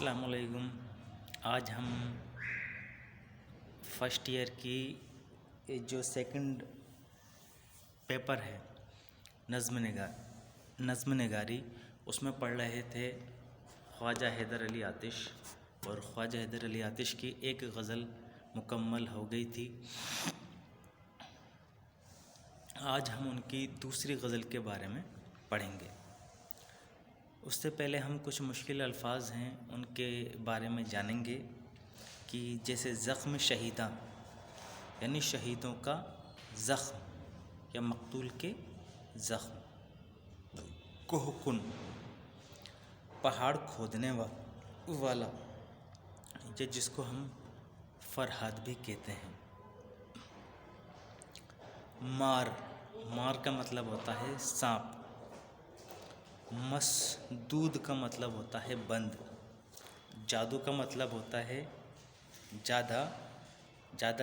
السلام علیکم۔ آج ہم فرسٹ ایئر کی جو سیکنڈ پیپر ہے نظم نگاری، اس میں پڑھ رہے تھے خواجہ حیدر علی آتش، اور خواجہ حیدر علی آتش کی ایک غزل مکمل ہو گئی تھی۔ آج ہم ان کی دوسری غزل کے بارے میں پڑھیں گے۔ اس سے پہلے ہم کچھ مشکل الفاظ ہیں ان کے بارے میں جانیں گے، کہ جیسے زخم شہیداں یعنی شہیدوں کا زخم یا مقتول کے زخم۔ کوہ کن پہاڑ کھودنے والا، یا جس کو ہم فرہاد بھی کہتے ہیں۔ مار کا مطلب ہوتا ہے سانپ۔ مسدود کا مطلب ہوتا ہے بند۔ جادو کا مطلب ہوتا ہے جادہ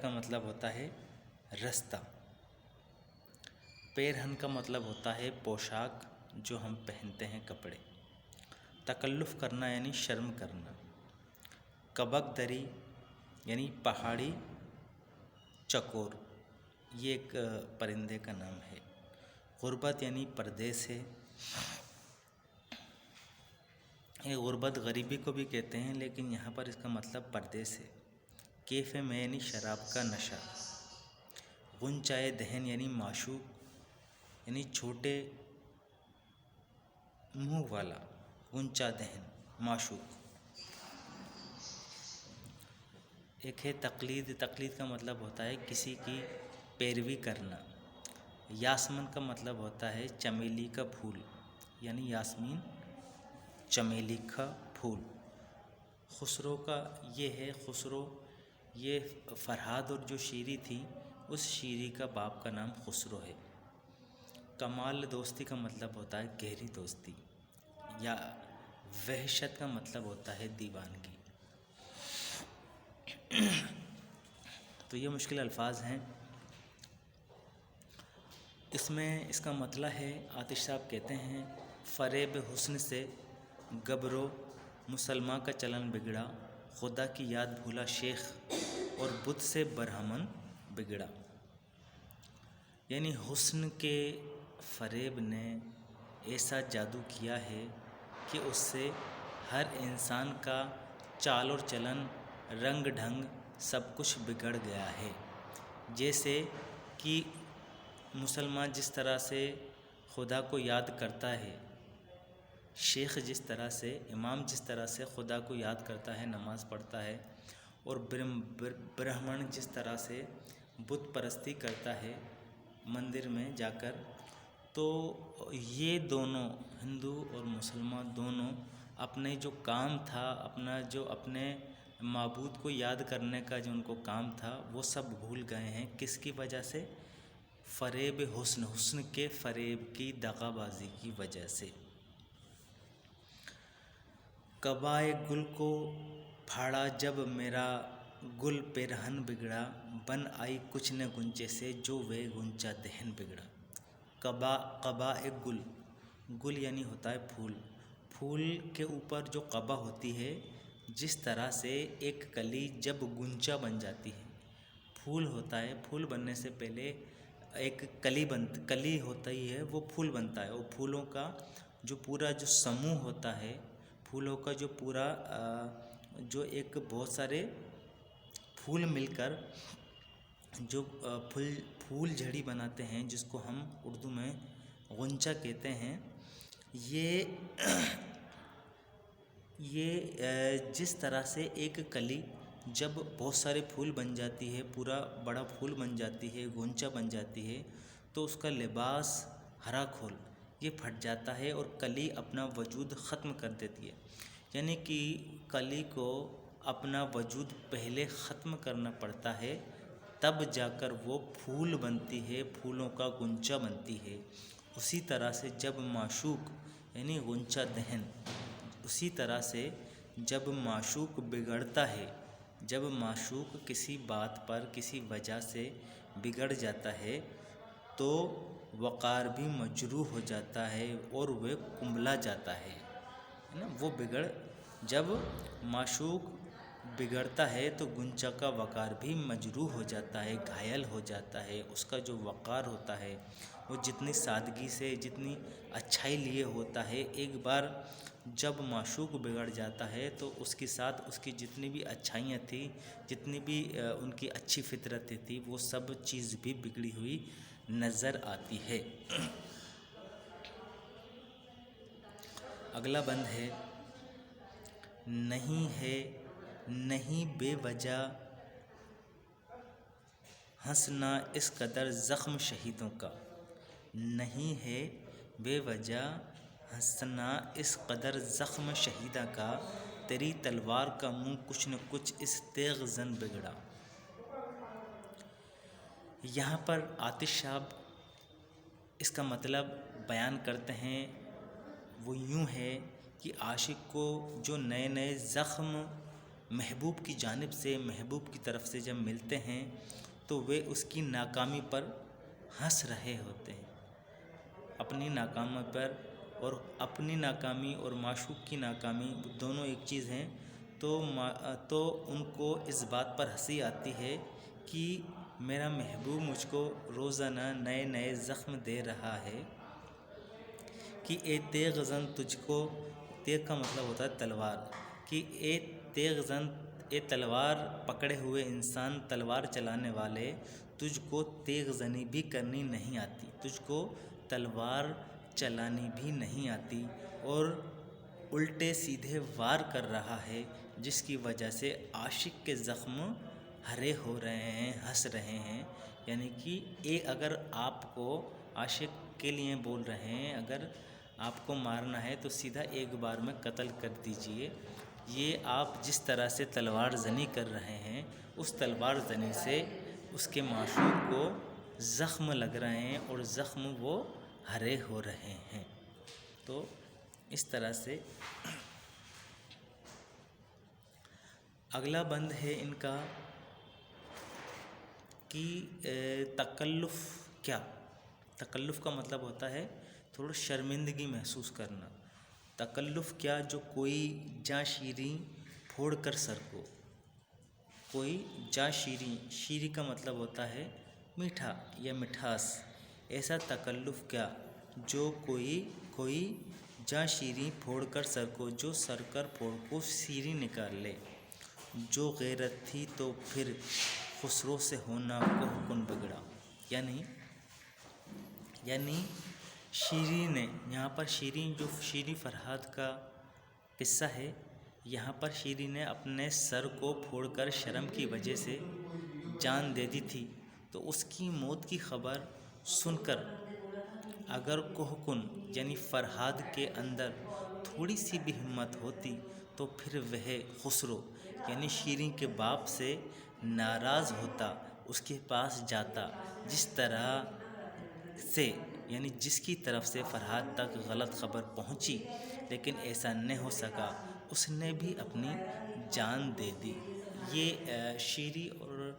کا مطلب ہوتا ہے رستہ۔ پیرہن کا مطلب ہوتا ہے پوشاک جو ہم پہنتے ہیں، کپڑے۔ تکلف کرنا یعنی شرم کرنا۔ کبک دری یعنی پہاڑی چکور، یہ ایک پرندے کا نام ہے۔ غربت یعنی پردیس ہے۔ یہ غربت غریبی کو بھی کہتے ہیں، لیکن یہاں پر اس کا مطلب پردیس ہے۔ کیف میں یعنی شراب کا نشہ۔ غنچۂ دہن یعنی معشوق، یعنی چھوٹے منہ والا۔ غنچہ دہن معشوق۔ ایک ہے تقلید کا مطلب ہوتا ہے کسی کی پیروی کرنا۔ یاسمن کا مطلب ہوتا ہے چمیلی کا پھول، یعنی یاسمین چمیلی کا پھول۔ خسرو کا یہ ہے خسرو، یہ فرہاد اور جو شیری تھی اس شیری کا باپ کا نام خسرو ہے۔ کمال دوستی کا مطلب ہوتا ہے گہری دوستی، یا وحشت کا مطلب ہوتا ہے دیوانگی۔ تو یہ مشکل الفاظ ہیں۔ اس کا مطلب ہے، آتش صاحب کہتے ہیں، فریب حسن سے گبرو مسلماں کا چلن بگڑا، خدا کی یاد بھولا شیخ اور بت سے برہمن بگڑا۔ یعنی حسن کے فریب نے ایسا جادو کیا ہے کہ اس سے ہر انسان کا چال اور چلن، رنگ ڈھنگ سب کچھ بگڑ گیا ہے۔ جیسے کہ مسلمان جس طرح سے خدا کو یاد کرتا ہے، شیخ جس طرح سے، امام جس طرح سے خدا کو یاد کرتا ہے، نماز پڑھتا ہے، اور برہمن جس طرح سے بت پرستی کرتا ہے مندر میں جا کر، تو یہ دونوں ہندو اور مسلمان دونوں اپنے جو کام تھا، اپنے معبود کو یاد کرنے کا جو ان کو کام تھا، وہ سب بھول گئے ہیں۔ کس کی وجہ سے؟ فریب حسن کے فریب کی دغا بازی کی وجہ سے۔ قبائے گل کو پھاڑا جب میرا گل پیرہن بگڑا، بن آئی کچھ نہ گنچے سے جو وہ گنچہ دہن بگڑا۔ قبائے گل یعنی ہوتا ہے پھول۔ پھول کے اوپر جو قبا ہوتی ہے، جس طرح سے ایک کلی جب گنچہ بن جاتی ہے، پھول ہوتا ہے، پھول بننے سے پہلے ایک کلی ہوتا ہی ہے، وہ پھول بنتا ہے، اور پھولوں کا جو پورا جو سموہ ہوتا ہے، پھولوں کا جو پورا جو ایک بہت سارے پھول مل کر جو پھول جھڑی بناتے ہیں، جس کو ہم اردو میں غنچہ کہتے ہیں، یہ جس طرح سے ایک کلی جب بہت سارے پھول بن جاتی ہے، پورا بڑا پھول بن جاتی ہے، غنچہ بن جاتی ہے، تو اس کا لباس ہرا کھول یہ پھٹ جاتا ہے اور کلی اپنا وجود ختم کر دیتی ہے۔ یعنی کہ کلی کو اپنا وجود پہلے ختم کرنا پڑتا ہے، تب جا کر وہ پھول بنتی ہے، پھولوں کا غنچہ بنتی ہے۔ اسی طرح سے جب معشوق یعنی غنچہ دہن، اسی طرح سے جب معشوق بگڑتا ہے، جب معشوق کسی بات پر کسی وجہ سے بگڑ جاتا ہے، تو وقار بھی مجروح ہو جاتا ہے اور وہ کمبلا جاتا ہے، وہ بگڑ جب معشوق بگڑتا ہے تو گنچا کا وقار بھی مجروح ہو جاتا ہے، گھائل ہو جاتا ہے۔ اس کا جو وقار ہوتا ہے وہ جتنی سادگی سے، جتنی اچھائی لیے ہوتا ہے، ایک بار جب معشوق بگڑ جاتا ہے تو اس کے ساتھ اس کی جتنی بھی اچھائیاں تھیں، جتنی بھی ان کی اچھی فطرتیں تھیں، وہ سب چیز بھی بگڑی ہوئی نظر آتی ہے۔ اگلا بند ہے، نہیں بے وجہ ہنسنا اس قدر زخم شہیدوں کا، نہیں ہے بے وجہ ہنسنا اس قدر زخم شہیدہ کا، تیری تلوار کا منہ کچھ نہ کچھ اس تیغ زن بگڑا۔ یہاں پر آتش صاحب اس کا مطلب بیان کرتے ہیں، وہ یوں ہے کہ عاشق کو جو نئے نئے زخم محبوب کی جانب سے، محبوب کی طرف سے جب ملتے ہیں تو وہ اس کی ناکامی پر ہنس رہے ہوتے ہیں، اپنی ناکامی پر، اور اپنی ناکامی اور معشوق کی ناکامی دونوں ایک چیز ہیں، تو ان کو اس بات پر ہنسی آتی ہے کہ میرا محبوب مجھ کو روزانہ نئے نئے زخم دے رہا ہے، کہ اے تیغ زن تجھ کو، تیغ کا مطلب ہوتا ہے تلوار، کہ اے تیغ زن، اے تلوار پکڑے ہوئے انسان، تلوار چلانے والے، تجھ کو تیغ زنی بھی کرنی نہیں آتی، تجھ کو تلوار چلانی بھی نہیں آتی، اور الٹے سیدھے وار کر رہا ہے، جس کی وجہ سے عاشق کے زخم ہرے ہو رہے ہیں، ہنس رہے ہیں۔ یعنی کہ اگر آپ کو عاشق کے لیے بول رہے ہیں، اگر آپ کو مارنا ہے تو سیدھا ایک بار میں قتل کر دیجئے، یہ آپ جس طرح سے تلوار زنی کر رہے ہیں، اس تلوار زنی سے اس کے معشوق کو زخم لگ رہے ہیں، اور زخم وہ ہرے ہو رہے ہیں۔ تو اس طرح سے اگلا بند ہے ان کا کہ تکلف کیا؟ تکلف کا مطلب ہوتا ہے تھوڑا شرمندگی محسوس کرنا۔ تکلف کیا جو کوئی جاں شیریں پھوڑ کر سر کو، کوئی جاں شیریں، شیریں کا مطلب ہوتا ہے میٹھا یا مٹھاس، ایسا تکلف کیا جو کوئی جاں شیریں پھوڑ کر سر کو، جو سر کر پھوڑ کو شیریں نکال لے، جو غیرت تھی تو پھر خسرو سے ہونا کو کن بگڑا۔ یعنی شیریں نے یہاں پر، شیریں جو شیریں فرہاد کا قصہ ہے، یہاں پر شیریں نے اپنے سر کو پھوڑ کر شرم کی وجہ سے جان دے دی تھی، تو اس کی موت کی خبر سن کر اگر کوہکن یعنی فرہاد کے اندر تھوڑی سی بھی ہمت ہوتی تو پھر وہ خسرو یعنی شیریں کے باپ سے ناراض ہوتا، اس کے پاس جاتا، جس طرح سے یعنی جس کی طرف سے فرہاد تک غلط خبر پہنچی، لیکن ایسا نہیں ہو سکا، اس نے بھی اپنی جان دے دی۔ یہ شیریں اور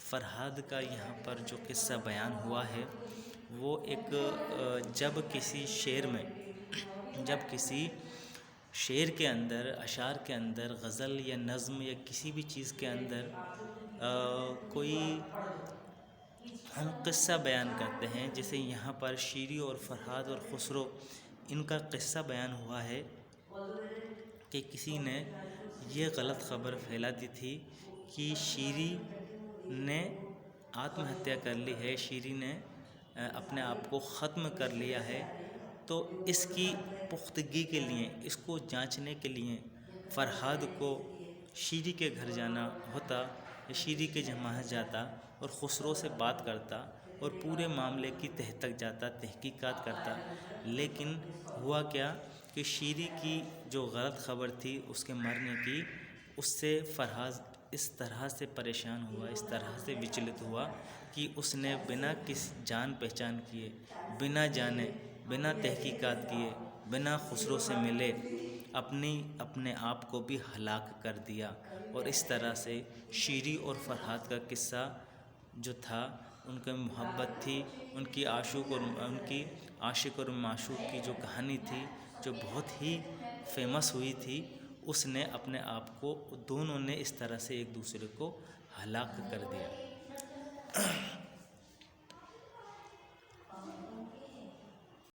فرہاد کا یہاں پر جو قصہ بیان ہوا ہے، وہ ایک جب کسی شعر کے اندر، اشعار کے اندر، غزل یا نظم یا کسی بھی چیز کے اندر کوئی ہم قصہ بیان کرتے ہیں، جیسے یہاں پر شیریں اور فرہاد اور خسرو، ان کا قصہ بیان ہوا ہے کہ کسی نے یہ غلط خبر پھیلا دی تھی کہ شیریں نے آتم ہتیا کر لی ہے، شیریں نے اپنے آپ کو ختم کر لیا ہے، تو اس کی پختگی کے لیے، اس کو جانچنے کے لیے فرہاد کو شیریں کے گھر جانا ہوتا، شیریں کے جہاں جاتا اور خسرو سے بات کرتا اور پورے معاملے کی تہہ تک جاتا، تحقیقات کرتا، لیکن ہوا کیا کہ شیریں کی جو غلط خبر تھی اس کے مرنے کی، اس سے فرہاد اس طرح سے پریشان ہوا، اس طرح سے وچلت ہوا کہ اس نے بنا کس جان پہچان کیے، بنا جانے، بنا تحقیقات کیے، بنا خسرو سے ملے، اپنے آپ کو بھی ہلاک کر دیا۔ اور اس طرح سے شیریں اور فرہاد کا قصہ جو تھا، ان کی محبت تھی، ان کی عاشق اور معشوق کی جو کہانی تھی، جو بہت ہی فیمس ہوئی تھی، اس نے اپنے آپ کو، دونوں نے اس طرح سے ایک دوسرے کو ہلاک کر دیا۔